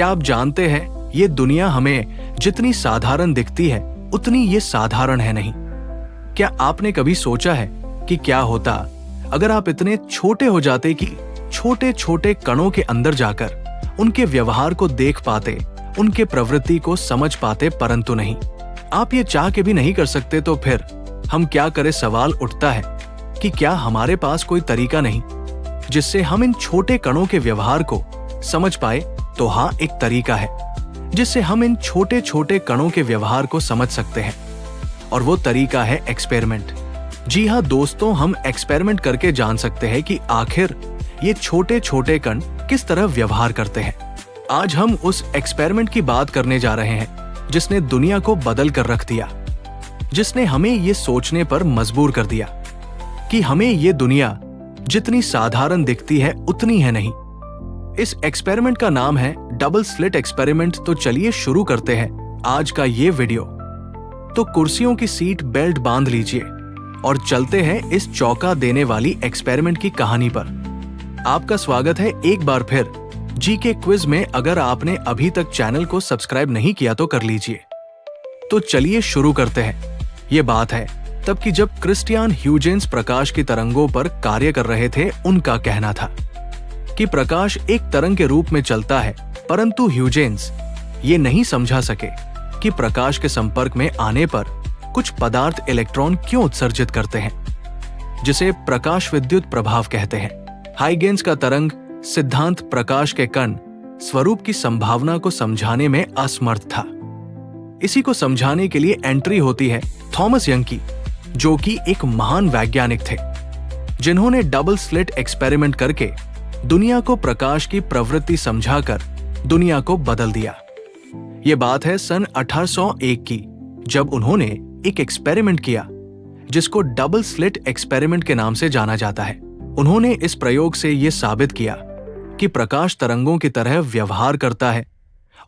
क्या आप जानते हैं, ये दुनिया हमें जितनी साधारण दिखती है उतनी ये साधारण है नहीं। क्या आपने कभी सोचा है कि क्या होता अगर आप इतने छोटे हो जाते कि छोटे छोटे कणों के अंदर जाकर उनके व्यवहार को देख पाते, उनके प्रवृत्ति को समझ पाते, परंतु नहीं, आप ये चाह के भी नहीं कर सकते। तो फिर हम क्या करें? सवाल उठता है कि क्या हमारे पास कोई तरीका नहीं जिससे हम इन छोटे कणों के व्यवहार को समझ पाए? तो हाँ, एक तरीका है जिससे हम इन छोटे छोटे कणों के व्यवहार को समझ सकते हैं, और वो तरीका है एक्सपेरिमेंट। जी हाँ दोस्तों, हम एक्सपेरिमेंट करके जान सकते हैं कि आखिर ये छोटे छोटे कण किस तरह व्यवहार करते हैं। आज हम उस एक्सपेरिमेंट की बात करने जा रहे हैं जिसने दुनिया को बदल कर रख दिया, जिसने हमें ये सोचने पर मजबूर कर दिया कि हमें ये दुनिया जितनी साधारण दिखती है उतनी है नहीं। इस एक्सपेरिमेंट का नाम है डबल स्लिट एक्सपेरिमेंट। तो चलिए शुरू करते हैं आज का ये वीडियो। तो कुर्सियों की सीट बेल्ट बांध लीजिए और चलते हैं इस चौंका देने वाली एक्सपेरिमेंट की कहानी पर। आपका स्वागत है एक बार फिर जीके क्विज में। अगर आपने अभी तक चैनल को सब्सक्राइब नहीं किया तो कर लीजिए। तो चलिए शुरू करते हैं। ये बात है तब की जब क्रिस्टियान ह्यूजेंस प्रकाश की तरंगों पर कार्य कर रहे थे। उनका कहना था कि प्रकाश एक तरंग के रूप में चलता है, परंतु ह्यूजेंस ये नहीं समझा सके कि प्रकाश के संपर्क में आने पर कुछ पदार्थ इलेक्ट्रॉन क्यों उत्सर्जित करते हैं, जिसे प्रकाश विद्युत प्रभाव कहते हैं। हाइगेंस का तरंग सिद्धांत प्रकाश के कण स्वरूप की संभावना को समझाने में असमर्थ था। इसी को समझाने के लिए एंट्री होती है थॉमस यंग की, जो कि एक महान वैज्ञानिक थे, जिन्होंने डबल स्लिट एक्सपेरिमेंट करके दुनिया को प्रकाश की प्रवृत्ति समझाकर दुनिया को बदल दिया। ये बात है सन 1801 की, जब उन्होंने एक एक्सपेरिमेंट किया जिसको डबल स्लिट एक्सपेरिमेंट के नाम से जाना जाता है। उन्होंने इस प्रयोग से यह साबित किया कि प्रकाश तरंगों की तरह व्यवहार करता है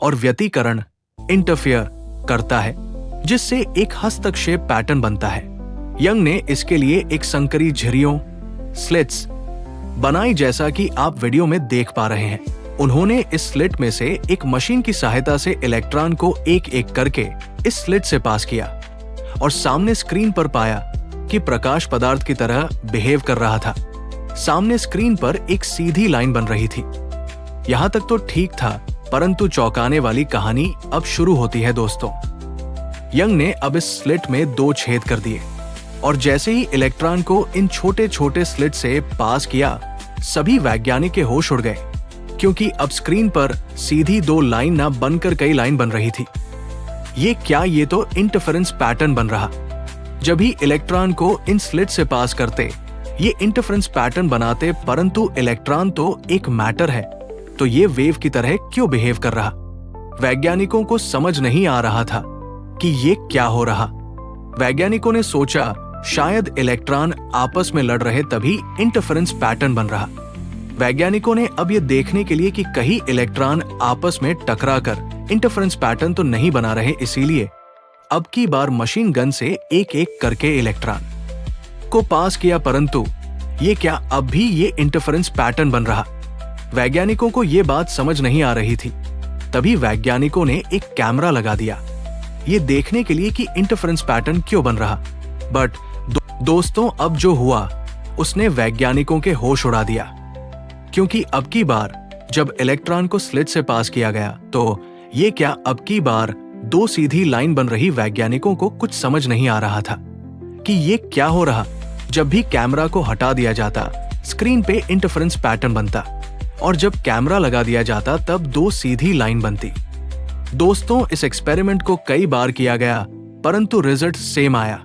और व्यतिकरण इंटरफेयर करता है, जिससे एक हस्तक्षेप पैटर्न बनता है। यंग ने इसके लिए एक संकरी झिर्रियों स्लिट्स बनाई, जैसा कि आप वीडियो में देख पा रहे हैं। उन्होंने इस स्लिट में से एक मशीन की सहायता से इलेक्ट्रॉन को एक एक करके इस स्लिट से पास किया और सामने स्क्रीन पर पाया कि प्रकाश पदार्थ की तरह बिहेव कर रहा था। सामने स्क्रीन पर एक सीधी लाइन बन रही थी। यहां तक तो ठीक था, परंतु चौंकाने वाली कहानी अब शुरू होती है दोस्तों। यंग ने अब इस स्लिट में 2 छेद कर दिए और जैसे ही इलेक्ट्रॉन को इन छोटे छोटे स्लिट से पास किया, सभी वैज्ञानिक के होश उड़ गए, क्योंकि अब स्क्रीन पर सीधी 2 लाइन ना बनकर कई लाइन बन रही थी। ये क्या, ये तो इंटरफेरेंस पैटर्न बन रहा। जब ही इलेक्ट्रॉन को इन स्लिट से पास करते, ये इंटरफेरेंस पैटर्न बनाते, परंतु इलेक्ट्रॉन तो एक मैटर है, तो ये वेव की तरह क्यों बिहेव कर रहा? वैज्ञानिकों को समझ नहीं आ रहा था कि ये क्या हो रहा। वैज्ञानिकों ने सोचा शायद इलेक्ट्रॉन आपस में लड़ रहे, तभी इंटरफेरेंस पैटर्न बन रहा। वैज्ञानिकों ने अब ये देखने के लिए कि कहीं इलेक्ट्रॉन आपस में टकराकर इंटरफेरेंस पैटर्न तो नहीं बना रहे, इसीलिए अब की बार मशीन गन से एक एक करके इलेक्ट्रॉन को पास किया, परंतु ये क्या, अब भी ये इंटरफेरेंस पैटर्न बन रहा। वैज्ञानिकों को ये बात समझ नहीं आ रही थी। तभी वैज्ञानिकों ने एक कैमरा लगा दिया, ये देखने के लिए कि इंटरफेरेंस पैटर्न क्यों बन रहा। बट दोस्तों, अब जो हुआ उसने वैज्ञानिकों के होश उड़ा दिया, क्योंकि अब की बार जब इलेक्ट्रॉन को स्लिट से पास किया गया, तो ये क्या, अब की बार 2 सीधी लाइन बन रही। वैज्ञानिकों को कुछ समझ नहीं आ रहा था कि ये क्या हो रहा। जब भी कैमरा को हटा दिया जाता, स्क्रीन पे इंटरफेरेंस पैटर्न बनता, और जब कैमरा लगा दिया जाता तब 2 सीधी लाइन बनती। दोस्तों, इस एक्सपेरिमेंट को कई बार किया गया, परंतु रिजल्ट सेम आया।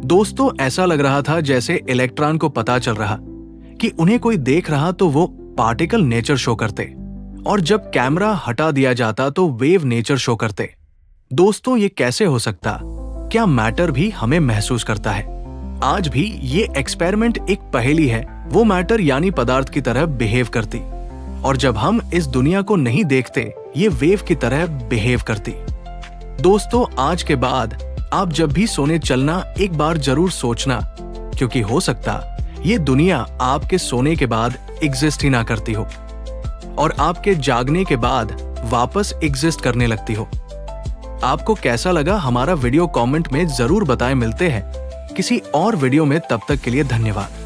दोस्तों, ऐसा लग रहा था जैसे इलेक्ट्रॉन को पता चल रहा कि उन्हें कोई देख रहा तो वो पार्टिकल नेचर शो करते, और जब कैमरा हटा दिया जाता तो वेव नेचर शो करते। दोस्तों, ये कैसे हो सकता? क्या मैटर भी हमें महसूस करता है? आज भी ये एक्सपेरिमेंट एक पहेली है। वो मैटर यानी पदार्थ की तरह बिहेव करती, और जब हम इस दुनिया को नहीं देखते, ये वेव की तरह बिहेव करती। दोस्तों, आज के बाद आप जब भी सोने चलना, एक बार जरूर सोचना, क्योंकि हो सकता ये दुनिया आपके सोने के बाद एग्जिस्ट ही ना करती हो। और आपके जागने के बाद वापस एग्जिस्ट करने लगती हो। आपको कैसा लगा हमारा वीडियो कमेंट में जरूर बताएं। मिलते हैं किसी और वीडियो में, तब तक के लिए धन्यवाद।